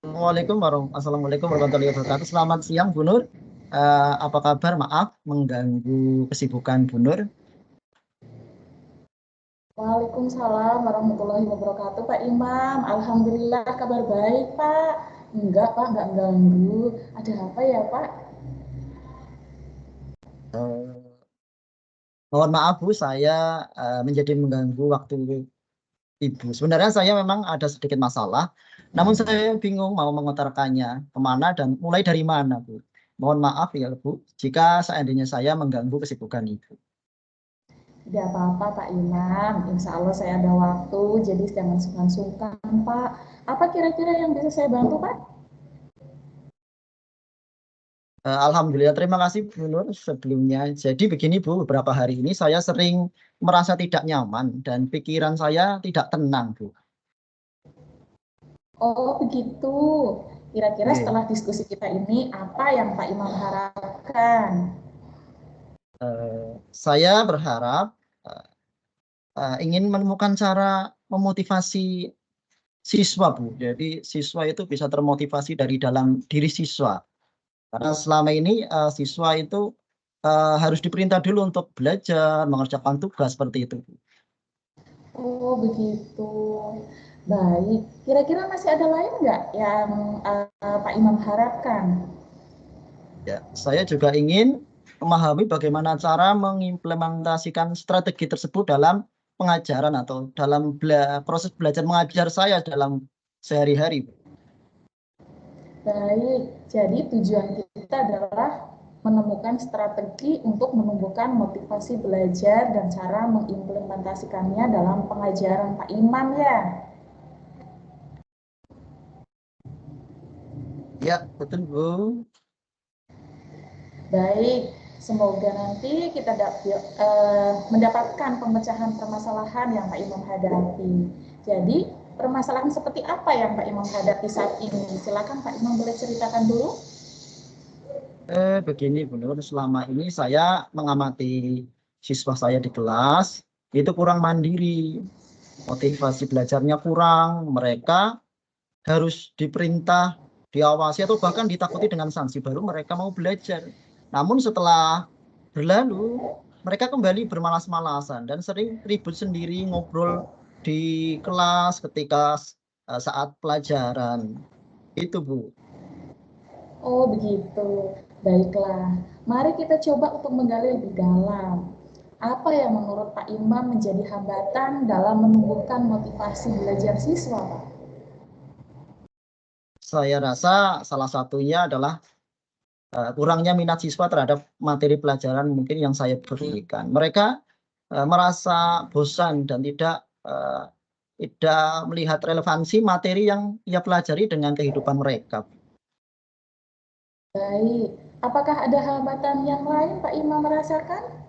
Assalamualaikum warahmatullahi wabarakatuh. Selamat siang, Bu Nur. Apa kabar? Maaf mengganggu kesibukan Bu Nur. Waalaikumsalam warahmatullahi wabarakatuh, Pak Imam. Alhamdulillah kabar baik, Pak. Enggak, Pak, enggak ganggu. Ada apa ya, Pak? Eh, Mohon maaf Bu, saya menjadi mengganggu waktu Ibu. Sebenarnya saya memang ada sedikit masalah, namun saya bingung mau mengutarakannya kemana dan mulai dari mana, Bu. Mohon maaf ya, Bu, jika seandainya saya mengganggu kesibukan Ibu. Tidak apa-apa, Pak Imam. Insya Allah saya ada waktu, jadi jangan sungkan-sungkan, Pak. Apa kira-kira yang bisa saya bantu, Pak? Alhamdulillah, terima kasih Bu Nur sebelumnya. Jadi begini Bu, beberapa hari ini saya sering merasa tidak nyaman dan pikiran saya tidak tenang Bu. Oh, begitu. Kira-kira Oke. setelah diskusi kita ini, apa yang Pak Imam harapkan? Saya berharap eh, ingin menemukan cara memotivasi siswa Bu. Jadi siswa itu bisa termotivasi dari dalam diri siswa. Karena selama ini siswa itu harus diperintah dulu untuk belajar, mengerjakan tugas seperti itu Bu. Oh, begitu. Baik. Kira-kira masih ada lain nggak yang Pak Imam harapkan? Ya, saya juga ingin memahami bagaimana cara mengimplementasikan strategi tersebut dalam pengajaran atau dalam proses belajar mengajar saya dalam sehari-hari. Baik, jadi tujuan kita adalah menemukan strategi untuk menumbuhkan motivasi belajar dan cara mengimplementasikannya dalam pengajaran Pak Imam ya. Ya, betul Bu. Baik, semoga nanti kita mendapatkan pemecahan permasalahan yang Pak Imam hadapi. Jadi, permasalahan seperti apa yang Pak Imam hadapi saat ini? Silakan Pak Imam boleh ceritakan dulu. Begini Bu Nur, selama ini saya mengamati siswa saya di kelas, itu kurang mandiri, motivasi belajarnya kurang, mereka harus diperintah, diawasi, atau bahkan ditakuti dengan sanksi baru mereka mau belajar. Namun setelah berlalu, mereka kembali bermalas-malasan dan sering ribut sendiri, ngobrol di kelas ketika saat pelajaran. Itu, Bu. Oh, begitu. Baiklah. Mari kita coba untuk menggali lebih dalam. Apa yang menurut Pak Imam menjadi hambatan dalam menumbuhkan motivasi belajar siswa, Pak? Saya rasa salah satunya adalah kurangnya minat siswa terhadap materi pelajaran mungkin yang saya berikan. Mereka merasa bosan dan eh, tidak melihat relevansi materi yang ia pelajari dengan kehidupan mereka. Baik. Apakah ada hambatan yang lain Pak Imam merasakan?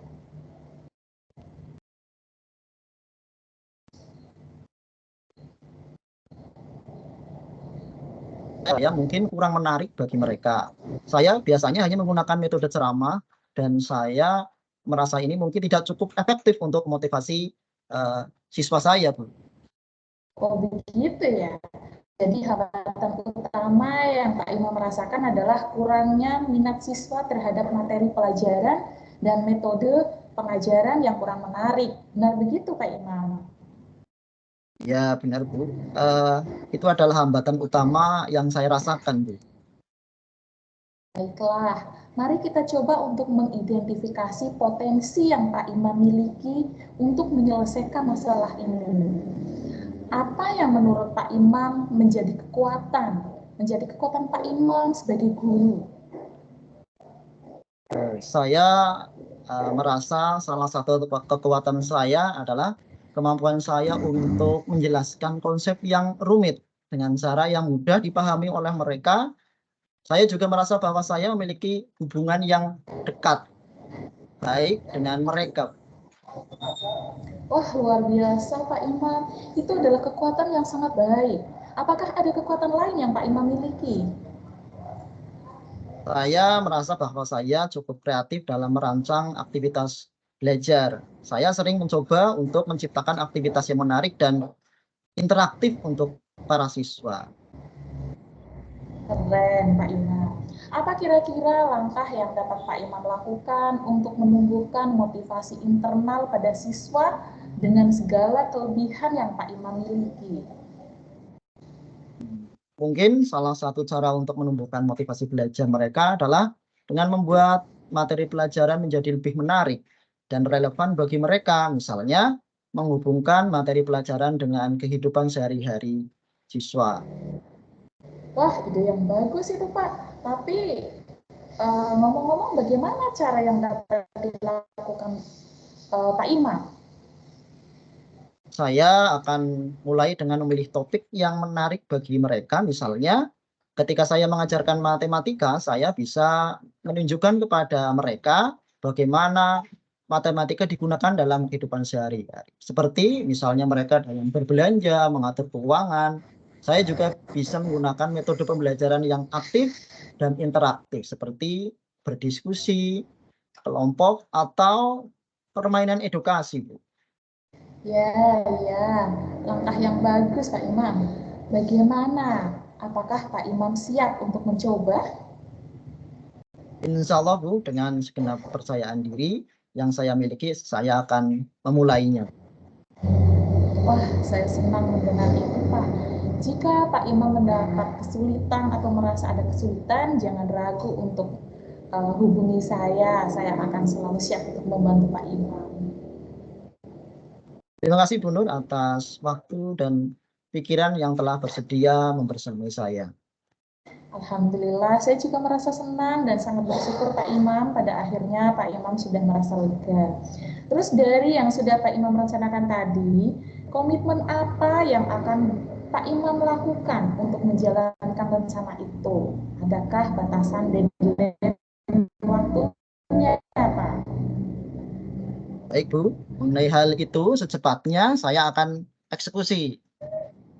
Saya mungkin kurang menarik bagi mereka. Saya biasanya hanya menggunakan metode ceramah dan saya merasa ini mungkin tidak cukup efektif untuk motivasi siswa saya, Bu. Oh, begitu ya. Jadi hambatan utama yang Pak Imam merasakan adalah kurangnya minat siswa terhadap materi pelajaran dan metode pengajaran yang kurang menarik. Benar begitu Pak Imam? Ya, benar, Bu. Eh, itu adalah hambatan utama yang saya rasakan, Bu. Baiklah, mari kita coba untuk mengidentifikasi potensi yang Pak Imam miliki untuk menyelesaikan masalah ini. Apa yang menurut Pak Imam menjadi kekuatan Pak Imam sebagai guru? Saya merasa salah satu kekuatan saya adalah kemampuan saya untuk menjelaskan konsep yang rumit dengan cara yang mudah dipahami oleh mereka. Saya juga merasa bahwa saya memiliki hubungan yang dekat, baik dengan mereka. Wah, luar biasa Pak Imam. Itu adalah kekuatan yang sangat baik. Apakah ada kekuatan lain yang Pak Imam miliki? Saya merasa bahwa saya cukup kreatif dalam merancang aktivitas belajar. Saya sering mencoba untuk menciptakan aktivitas yang menarik dan interaktif untuk para siswa. Keren, Pak Imam. Apa kira-kira langkah yang dapat Pak Imam lakukan untuk menumbuhkan motivasi internal pada siswa dengan segala kelebihan yang Pak Imam miliki? Mungkin salah satu cara untuk menumbuhkan motivasi belajar mereka adalah dengan membuat materi pelajaran menjadi lebih menarik dan relevan bagi mereka. Misalnya, menghubungkan materi pelajaran dengan kehidupan sehari-hari siswa. Wah, ide yang bagus itu, Pak. Tapi ngomong-ngomong, bagaimana cara yang dapat dilakukan Pak Imam? Saya akan mulai dengan memilih topik yang menarik bagi mereka. Misalnya, ketika saya mengajarkan matematika, saya bisa menunjukkan kepada mereka bagaimana matematika digunakan dalam kehidupan sehari-hari. Seperti misalnya mereka dalam berbelanja, mengatur keuangan. Saya juga bisa menggunakan metode pembelajaran yang aktif dan interaktif, seperti berdiskusi, kelompok, atau permainan edukasi, Bu. Ya, ya, langkah yang bagus Pak Imam. Bagaimana? Apakah Pak Imam siap untuk mencoba? Insya Allah, Bu, dengan segenap kepercayaan diri yang saya miliki, saya akan memulainya. Wah, saya senang mendengar itu Pak. Jika Pak Imam mendapat kesulitan atau merasa ada kesulitan, jangan ragu untuk hubungi saya. Saya akan selalu siap untuk membantu Pak Imam. Terima kasih, Bu Nur, atas waktu dan pikiran yang telah bersedia membersamai saya. Alhamdulillah, saya juga merasa senang dan sangat bersyukur Pak Imam. Pada akhirnya Pak Imam sudah merasa lega. Terus dari yang sudah Pak Imam rencanakan tadi, komitmen apa yang akan Pak Imam lakukan untuk menjalankan rencana itu? Adakah batasan deadline waktunya, Pak? Baik, Bu, mengenai hal itu secepatnya saya akan eksekusi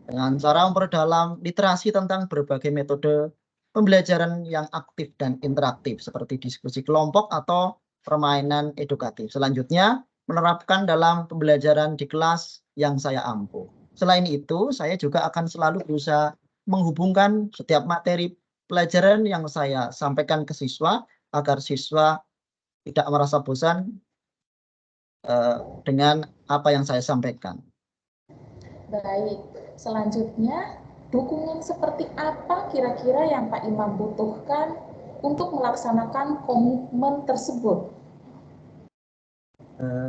dengan cara memperdalam literasi tentang berbagai metode pembelajaran yang aktif dan interaktif seperti diskusi kelompok atau permainan edukatif. Selanjutnya, menerapkan dalam pembelajaran di kelas yang saya ampu. Selain itu, saya juga akan selalu berusaha menghubungkan setiap materi pelajaran yang saya sampaikan ke siswa agar siswa tidak merasa bosan dengan apa yang saya sampaikan. Baik, selanjutnya dukungan seperti apa kira-kira yang Pak Imam butuhkan untuk melaksanakan komitmen tersebut?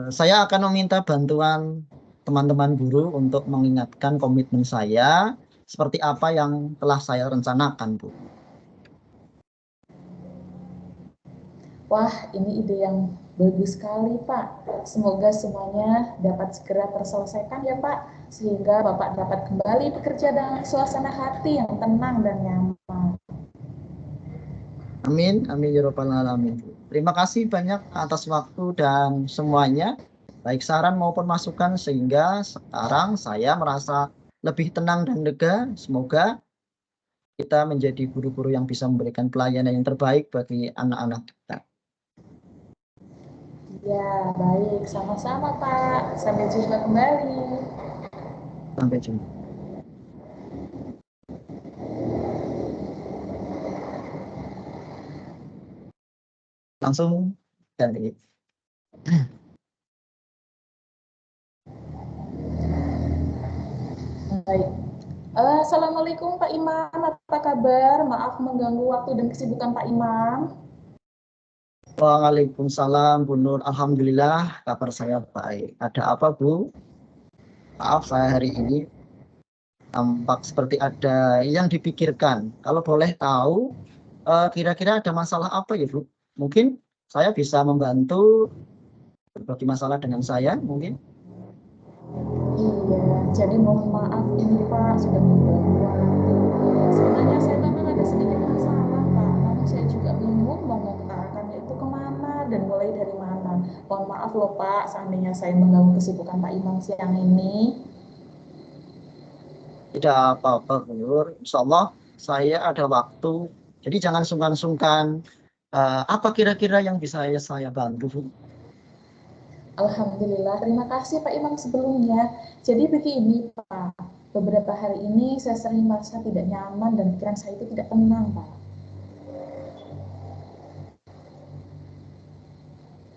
Saya akan meminta bantuan teman-teman guru untuk mengingatkan komitmen saya seperti apa yang telah saya rencanakan, Bu. Wah, ini ide yang bagus sekali, Pak. Semoga semuanya dapat segera terselesaikan ya, Pak, sehingga Bapak dapat kembali bekerja dengan suasana hati yang tenang dan nyaman. Amin, amin ya rabbal alamin. Terima kasih banyak atas waktu dan semuanya, baik saran maupun masukan, sehingga sekarang saya merasa lebih tenang dan lega. Semoga kita menjadi guru-guru yang bisa memberikan pelayanan yang terbaik bagi anak-anak kita. Ya, baik. Sama-sama, Pak. Sampai jumpa kembali. Sampai jumpa. Langsung dari Baik. Assalamualaikum Pak Imam, apa kabar? Maaf mengganggu waktu dan kesibukan Pak Imam. Waalaikumsalam, Bu Nur. Alhamdulillah, kabar saya baik. Ada apa, Bu? Maaf, saya hari ini tampak seperti ada yang dipikirkan. Kalau boleh tahu, kira-kira ada masalah apa ya, Bu? Mungkin saya bisa membantu berbagi masalah dengan saya, mungkin. Iya, jadi mohon maaf ini Pak sudah mengganggu waktu. Sebenarnya saya memang ada sedikit masalah Pak, namun saya juga bingung mau mengutarakannya itu kemana dan mulai dari mana. Mohon maaf loh Pak, seandainya saya mengganggu kesibukan Pak Imam siang ini. Tidak apa-apa, Bu Nur. Insya Allah saya ada waktu. Jadi jangan sungkan-sungkan. Apa kira-kira yang bisa saya bantu, Bu? Alhamdulillah, terima kasih Pak Imam sebelumnya. Jadi begini Pak, beberapa hari ini saya sering merasa tidak nyaman dan pikiran saya itu tidak tenang, Pak.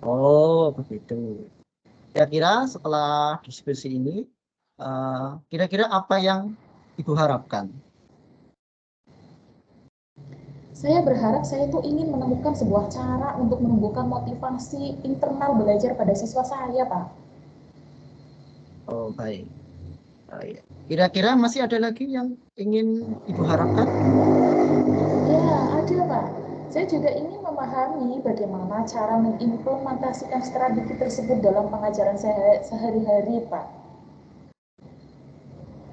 Oh, begitu. Kira-kira setelah diskusi ini, kira-kira apa yang Ibu harapkan? Saya berharap saya itu ingin menemukan sebuah cara untuk menumbuhkan motivasi internal belajar pada siswa saya, Pak. Oh, baik. Iya. Kira-kira masih ada lagi yang ingin Ibu harapkan? Ya, ada, Pak. Saya juga ingin memahami bagaimana cara mengimplementasikan strategi tersebut dalam pengajaran saya sehari-hari, Pak.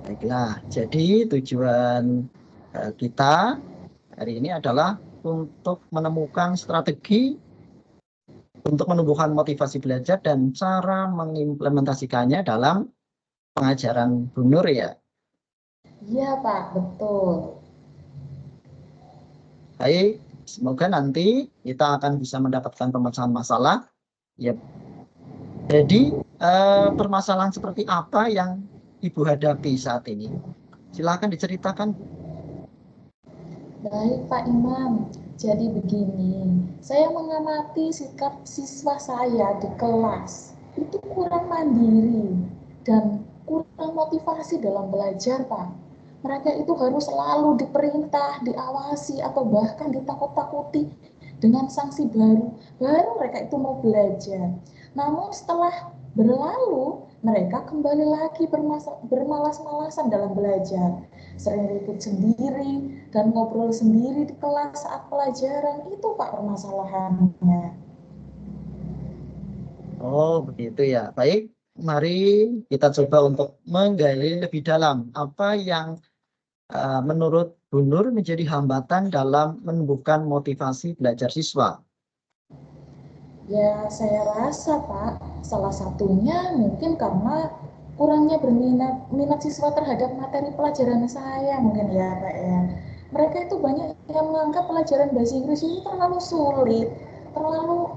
Baiklah, jadi tujuan kita hari ini adalah untuk menemukan strategi untuk menumbuhkan motivasi belajar dan cara mengimplementasikannya dalam pengajaran Bu Nur ya. Iya, Pak, betul. Baik, semoga nanti kita akan bisa mendapatkan pemecahan masalah. Ya, jadi permasalahan seperti apa yang Ibu hadapi saat ini? Silakan diceritakan, Bu. Baik, Pak Imam. Jadi begini, saya mengamati sikap siswa saya di kelas itu kurang mandiri dan kurang motivasi dalam belajar, Pak. Mereka itu harus selalu diperintah, diawasi, atau bahkan ditakut-takuti dengan sanksi baru mereka itu mau belajar. Namun setelah berlalu, mereka kembali lagi bermalas-malasan dalam belajar, sering ribut sendiri dan ngobrol sendiri di kelas saat pelajaran. Itu Pak permasalahannya. Oh, begitu ya. Baik, mari kita coba untuk menggali lebih dalam apa yang menurut Bu Nur menjadi hambatan dalam menumbuhkan motivasi belajar siswa. Ya, saya rasa Pak, salah satunya mungkin karena kurangnya minat siswa terhadap materi pelajaran saya mungkin ya Pak ya. Mereka itu banyak yang menganggap pelajaran bahasa Inggris ini terlalu sulit, terlalu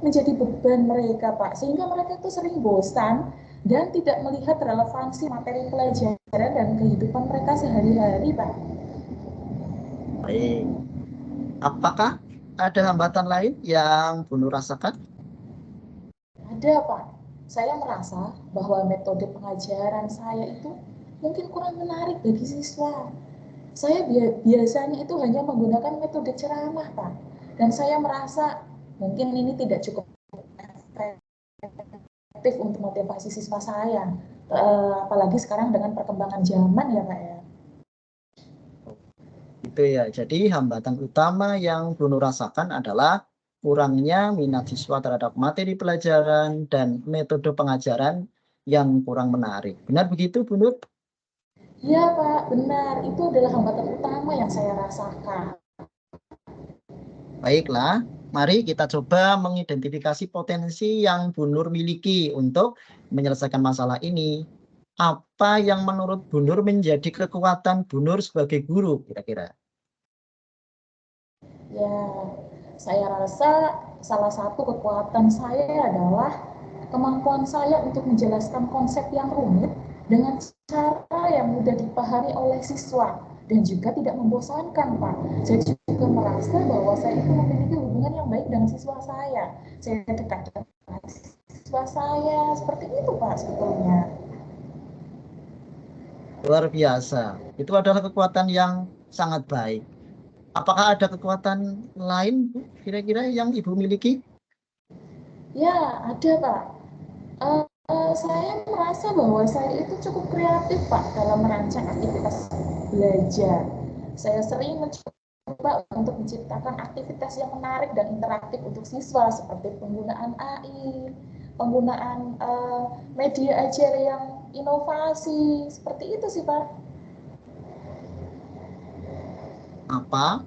menjadi beban mereka Pak, sehingga mereka itu sering bosan dan tidak melihat relevansi materi pelajaran dan kehidupan mereka sehari-hari Pak. Baik, apakah ada hambatan lain yang Bu Nur rasakan? Ada Pak, saya merasa bahwa metode pengajaran saya itu mungkin kurang menarik bagi siswa. Saya biasanya itu hanya menggunakan metode ceramah Pak, dan saya merasa mungkin ini tidak cukup efektif untuk motivasi siswa saya. Apalagi sekarang dengan perkembangan zaman ya Pak ya. Itu ya. Jadi hambatan utama yang Bu Nur rasakan adalah kurangnya minat siswa terhadap materi pelajaran dan metode pengajaran yang kurang menarik. Benar begitu, Bu Nur? Iya Pak, benar. Itu adalah hambatan utama yang saya rasakan. Baiklah, mari kita coba mengidentifikasi potensi yang Bu Nur miliki untuk menyelesaikan masalah ini. Apa yang menurut Bu Nur menjadi kekuatan Bu Nur sebagai guru kira-kira? Ya, saya rasa salah satu kekuatan saya adalah kemampuan saya untuk menjelaskan konsep yang rumit dengan cara yang mudah dipahami oleh siswa dan juga tidak membosankan, Pak. Saya juga merasa bahwa saya itu memiliki hubungan yang baik dengan siswa saya. Saya dekat dengan siswa saya, seperti itu, Pak, sebetulnya. Luar biasa. Itu adalah kekuatan yang sangat baik. Apakah ada kekuatan lain, Bu, kira-kira yang Ibu miliki? Ya, ada, Pak. Saya merasa bahwa saya itu cukup kreatif Pak dalam merancang aktivitas belajar. Saya sering mencoba untuk menciptakan aktivitas yang menarik dan interaktif untuk siswa seperti penggunaan AI, penggunaan media ajar yang inovasi, seperti itu sih Pak. Apa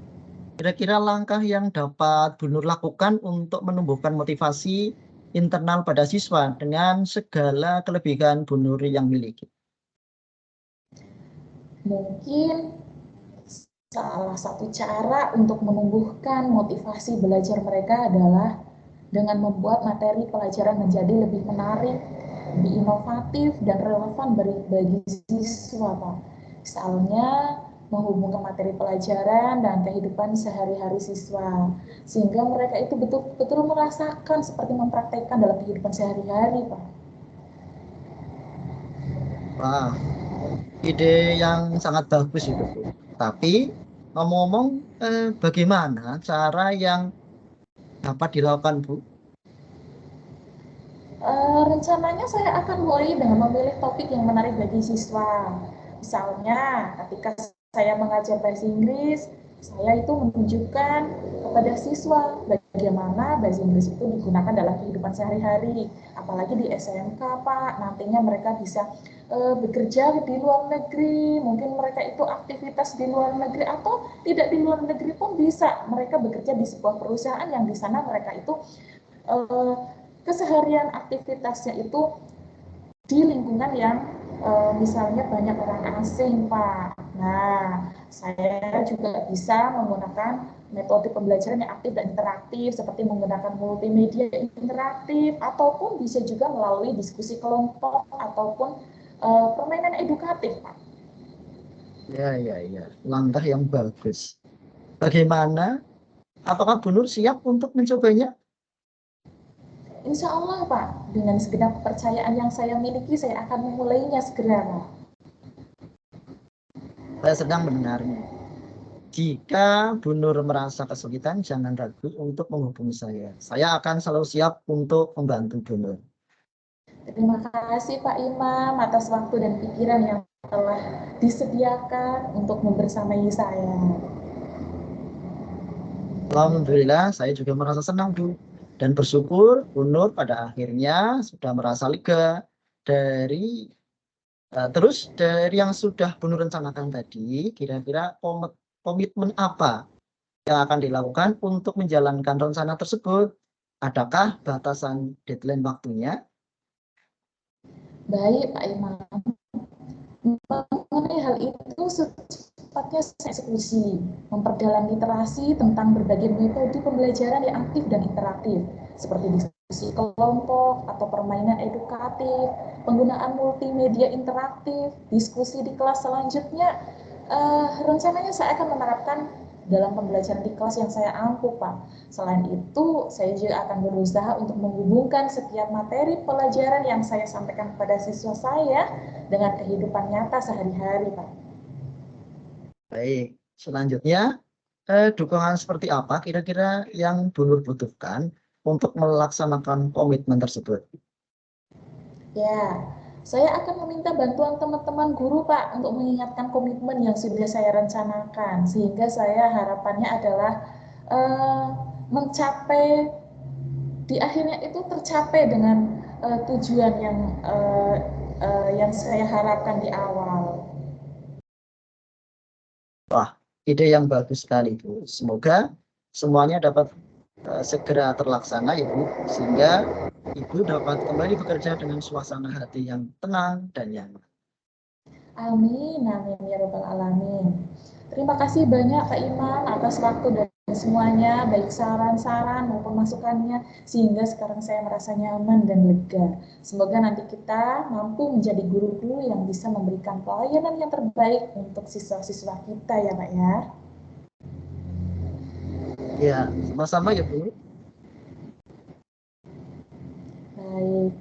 kira-kira langkah yang dapat Bu Nur lakukan untuk menumbuhkan motivasi internal pada siswa dengan segala kelebihan Bu Nur yang miliki? Mungkin salah satu cara untuk menumbuhkan motivasi belajar mereka adalah dengan membuat materi pelajaran menjadi lebih menarik lebih inovatif dan relevan bagi siswa, Pak. Misalnya menghubungkan materi pelajaran dan kehidupan sehari-hari siswa, sehingga mereka itu betul-betul merasakan seperti mempraktekkan dalam kehidupan sehari-hari, Pak. Wah, ide yang sangat bagus itu, Bu. Tapi ngomong-ngomong, bagaimana cara yang dapat dilakukan, Bu? Rencananya saya akan mulai dengan memilih topik yang menarik bagi siswa. Misalnya, ketika saya mengajar bahasa Inggris, saya itu menunjukkan kepada siswa bagaimana bahasa Inggris itu digunakan dalam kehidupan sehari-hari. Apalagi di SMK, Pak, nantinya mereka bisa bekerja di luar negeri, mungkin mereka itu aktivitas di luar negeri atau tidak di luar negeri pun bisa. Mereka bekerja di sebuah perusahaan yang di sana mereka itu eh, keseharian aktivitasnya itu di lingkungan yang misalnya banyak orang asing, Pak. Nah, saya juga bisa menggunakan metode pembelajaran yang aktif dan interaktif seperti menggunakan multimedia interaktif ataupun bisa juga melalui diskusi kelompok ataupun permainan edukatif, Pak. Ya, ya, ya. Langkah yang bagus. Bagaimana? Apakah Bu Nur siap untuk mencobanya? Insya Allah, Pak, dengan segenap kepercayaan yang saya miliki, saya akan memulainya segera, Pak. Saya sedang mendengarnya. Jika Bu Nur merasa kesulitan, jangan ragu untuk menghubungi saya. Saya akan selalu siap untuk membantu Bu Nur. Terima kasih Pak Imam atas waktu dan pikiran yang telah disediakan untuk membersamai saya. Alhamdulillah, saya juga merasa senang, Bu. Dan bersyukur Bu Nur pada akhirnya sudah merasa lega dari terus dari yang sudah Bu Nur rencanakan tadi, kira-kira komitmen apa yang akan dilakukan untuk menjalankan rencana tersebut? Adakah batasan deadline waktunya? Baik Pak Imam, mengenai hal itu secepatnya saya eksekusi, memperdalam literasi tentang berbagai metode pembelajaran yang aktif dan interaktif, seperti diskusi kelompok atau permainan edukatif, penggunaan multimedia interaktif, diskusi di kelas selanjutnya. Rencananya saya akan menerapkan dalam pembelajaran di kelas yang saya ampuh, Pak. Selain itu, saya juga akan berusaha untuk menghubungkan setiap materi pelajaran yang saya sampaikan kepada siswa saya dengan kehidupan nyata sehari-hari, Pak. Baik, selanjutnya dukungan seperti apa kira-kira yang Bu Nur butuhkan untuk melaksanakan komitmen tersebut? Ya, saya akan meminta bantuan teman-teman guru, Pak, untuk mengingatkan komitmen yang sudah saya rencanakan, sehingga saya harapannya adalah uh, mencapai di akhirnya itu tercapai dengan tujuan yang saya harapkan di awal. Wah, ide yang bagus sekali, Bu. Semoga semuanya dapat segera terlaksana ya, Bu, sehingga Ibu dapat kembali bekerja dengan suasana hati yang tenang dan nyaman. Amin, amin ya robbal alamin. Terima kasih banyak Pak Imam atas waktu dan semuanya, baik saran-saran maupun masukannya, sehingga sekarang saya merasa nyaman dan lega. Semoga nanti kita mampu menjadi guru-guru yang bisa memberikan pelayanan yang terbaik untuk siswa-siswa kita ya Pak ya. Ya, sama-sama ya, Bu. Baik.